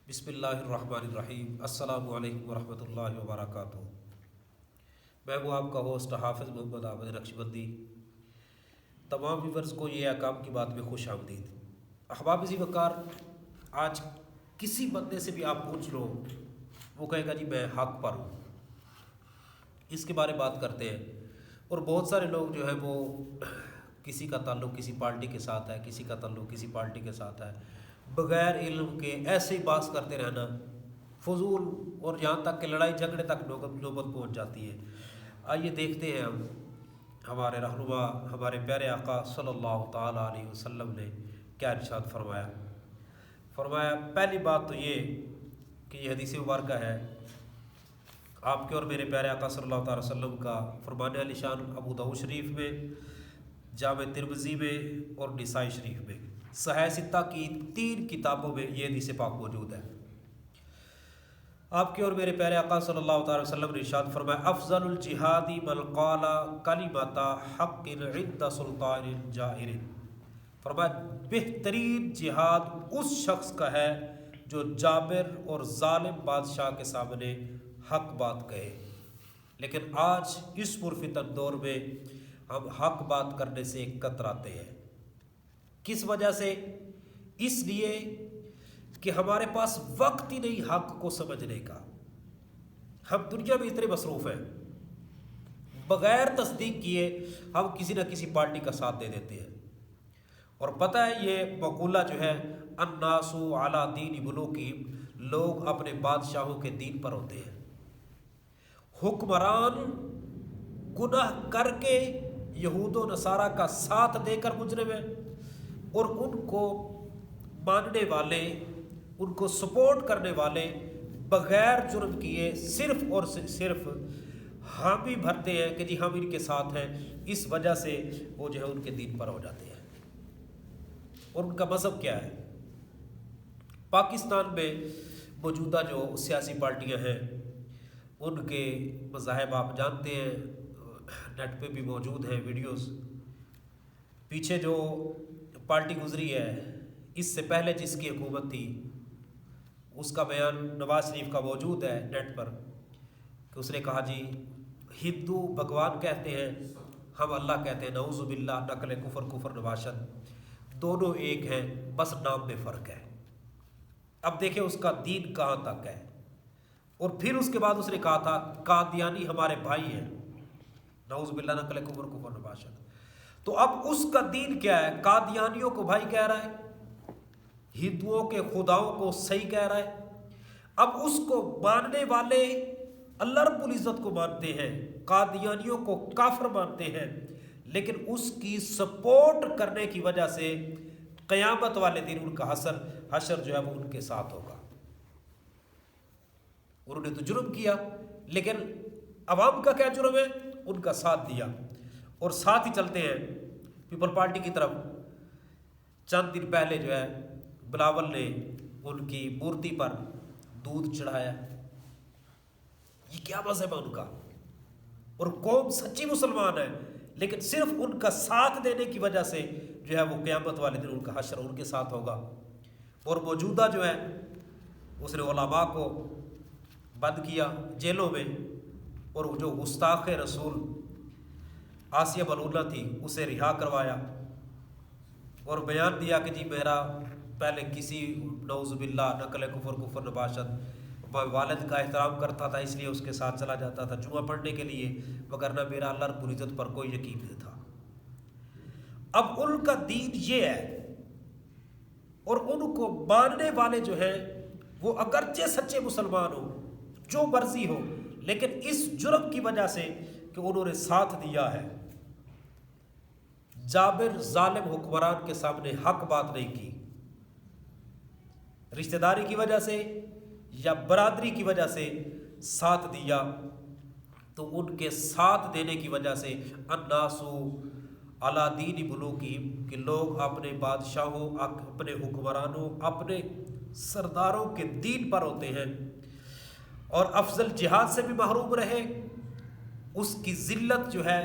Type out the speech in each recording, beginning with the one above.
بسم اللہ الرحمن الرحیم۔ السلام علیکم ورحمۃ اللہ وبرکاتہ۔ میں ہوں آپ کا ہوسٹ حافظ محمد احمد نقشبندی۔ تمام ویورز کو یہ احکام کی بات میں خوش آمدید۔ احباب ذی وقار، آج کسی بندے سے بھی آپ پوچھ لو، وہ کہے گا جی میں حق پر ہوں۔ اس کے بارے بات کرتے ہیں، اور بہت سارے لوگ جو ہے وہ کسی کا تعلق کسی پارٹی کے ساتھ ہے، کسی کا تعلق کسی پارٹی کے ساتھ ہے، بغیر علم کے ایسے ہی بات کرتے رہنا فضول، اور یہاں تک کہ لڑائی جھگڑے تک نوبت پہنچ جاتی ہے۔ آئیے دیکھتے ہیں ہم ہمارے رہنما ہمارے پیارے آقا صلی اللہ تعالیٰ علیہ وسلم نے کیا ارشاد فرمایا۔ پہلی بات تو یہ کہ یہ حدیث مبارکہ ہے آپ کے اور میرے پیارے آقا صلی اللہ تعالیٰ وسلم کا فرمان علی شان ابو داؤد شریف میں، جامع ترمذی میں اور نسائی شریف میں، صحیح ستہ کی 3 کتابوں میں یہ حدیث پاک موجود ہے۔ آپ کے اور میرے پیارے آقا صلی اللہ تعالیٰ وسلم نے ارشاد فرمایا، افضل الجہاد من قال کلمۃ حق عند سلطان جائر۔ فرمایا بہترین جہاد اس شخص کا ہے جو جابر اور ظالم بادشاہ کے سامنے حق بات کہے۔ لیکن آج اس پرفتن دور میں ہم حق بات کرنے سے کتراتے ہیں۔ کس وجہ سے؟ اس لیے کہ ہمارے پاس وقت ہی نہیں حق کو سمجھنے کا۔ ہم دنیا میں اتنے مصروف ہیں، بغیر تصدیق کیے ہم کسی نہ کسی پارٹی کا ساتھ دے دیتے ہیں۔ اور پتہ ہے یہ مقولہ جو ہے، الناس علی دین ملوکہم، لوگ اپنے بادشاہوں کے دین پر ہوتے ہیں۔ حکمران گناہ کر کے یہود و نصارہ کا ساتھ دے کر مجرم ہیں، اور ان کو ماننے والے، ان کو سپورٹ کرنے والے بغیر جرم کیے صرف اور صرف حامی بھرتے ہیں کہ جی ہم ان کے ساتھ ہیں، اس وجہ سے وہ جو ہے ان کے دین پر ہو جاتے ہیں۔ اور ان کا مذہب کیا ہے؟ پاکستان میں موجودہ جو سیاسی پارٹیاں ہیں ان کے مذاہب آپ جانتے ہیں، نیٹ پہ بھی موجود ہیں ویڈیوز۔ پیچھے جو پارٹی گزری ہے، اس سے پہلے جس کی حکومت تھی، اس کا بیان نواز شریف کا موجود ہے نیٹ پر، کہ اس نے کہا جی ہندو بھگوان کہتے ہیں، ہم اللہ کہتے ہیں، نعوذ باللہ، نقل کفر نباشد، دونوں ایک ہیں، بس نام میں فرق ہے۔ اب دیکھیں اس کا دین کہاں تک ہے۔ اور پھر اس کے بعد اس نے کہا تھا قادیانی ہمارے بھائی ہیں، نعوذ باللہ، نقل کفر نباشد۔ تو اب اس کا دین کیا ہے؟ قادیانیوں کو بھائی کہہ رہا ہے، ہندوؤں کے خداؤں کو صحیح کہہ رہا ہے۔ اب اس کو ماننے والے اللہ رب العزت کو مانتے ہیں، قادیانیوں کو کافر مانتے ہیں، لیکن اس کی سپورٹ کرنے کی وجہ سے قیامت والے دن ان کا حشر جو ہے وہ ان کے ساتھ ہوگا۔ انہوں نے تو جرم کیا، لیکن عوام کا کیا جرم ہے؟ ان کا ساتھ دیا۔ اور ساتھ ہی چلتے ہیں پیپل پارٹی کی طرف۔ چند دن پہلے جو ہے بلاول نے ان کی مورتی پر دودھ چڑھایا۔ یہ کیا مذہب ہے ان کا؟ اور قوم سچی مسلمان ہے، لیکن صرف ان کا ساتھ دینے کی وجہ سے جو ہے وہ قیامت والے دن ان کا حشر ان کے ساتھ ہوگا۔ اور موجودہ جو ہے اس نے علماء کو بند کیا جیلوں میں، اور جو گستاخ رسول آسیہ ملعونہ تھی اسے رہا کروایا، اور بیان دیا کہ جی میرا پہلے کسی نعوذ باللہ نقل کفر نباشد، میں والد کا احترام کرتا تھا اس لیے اس کے ساتھ چلا جاتا تھا جمعہ پڑھنے کے لیے، وگرنہ میرا اللہ رب العزت پر کوئی یقین نہیں تھا۔ اب ان کا دین یہ ہے، اور ان کو ماننے والے جو ہیں وہ اگرچہ سچے مسلمان ہو، جو مرضی ہو، لیکن اس جرم کی وجہ سے کہ انہوں نے ساتھ دیا ہے، جابر ظالم حکمران کے سامنے حق بات نہیں کی، رشتہ داری کی وجہ سے یا برادری کی وجہ سے ساتھ دیا، تو ان کے ساتھ دینے کی وجہ سے الناس علی دین ملوکہم، کہ لوگ اپنے بادشاہوں، اپنے حکمرانوں، اپنے سرداروں کے دین پر ہوتے ہیں۔ اور افضل جہاد سے بھی محروم رہے۔ اس کی ذلت جو ہے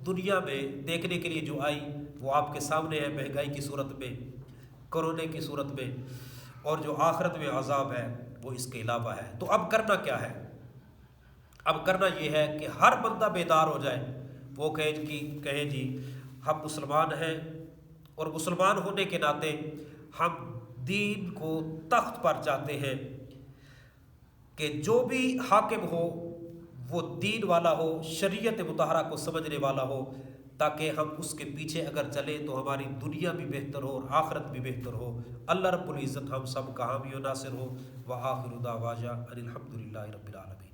دنیا میں دیکھنے کے لیے جو آئی وہ آپ کے سامنے ہے، مہنگائی کی صورت میں، کورونا کی صورت میں، اور جو آخرت میں عذاب ہے وہ اس کے علاوہ ہے۔ تو اب کرنا کیا ہے؟ اب کرنا یہ ہے کہ ہر بندہ بیدار ہو جائے، وہ کہے جی ہم مسلمان ہیں، اور مسلمان ہونے کے ناطے ہم دین کو تخت پر چاہتے ہیں کہ جو بھی حاکم ہو وہ دین والا ہو، شریعت مطہرہ کو سمجھنے والا ہو، تاکہ ہم اس کے پیچھے اگر چلیں تو ہماری دنیا بھی بہتر ہو اور آخرت بھی بہتر ہو۔ اللہ رب العزت ہم سب کا حامی و ناصر ہو۔ وآخر دعوانا ان الحمد للہ رب العالمین۔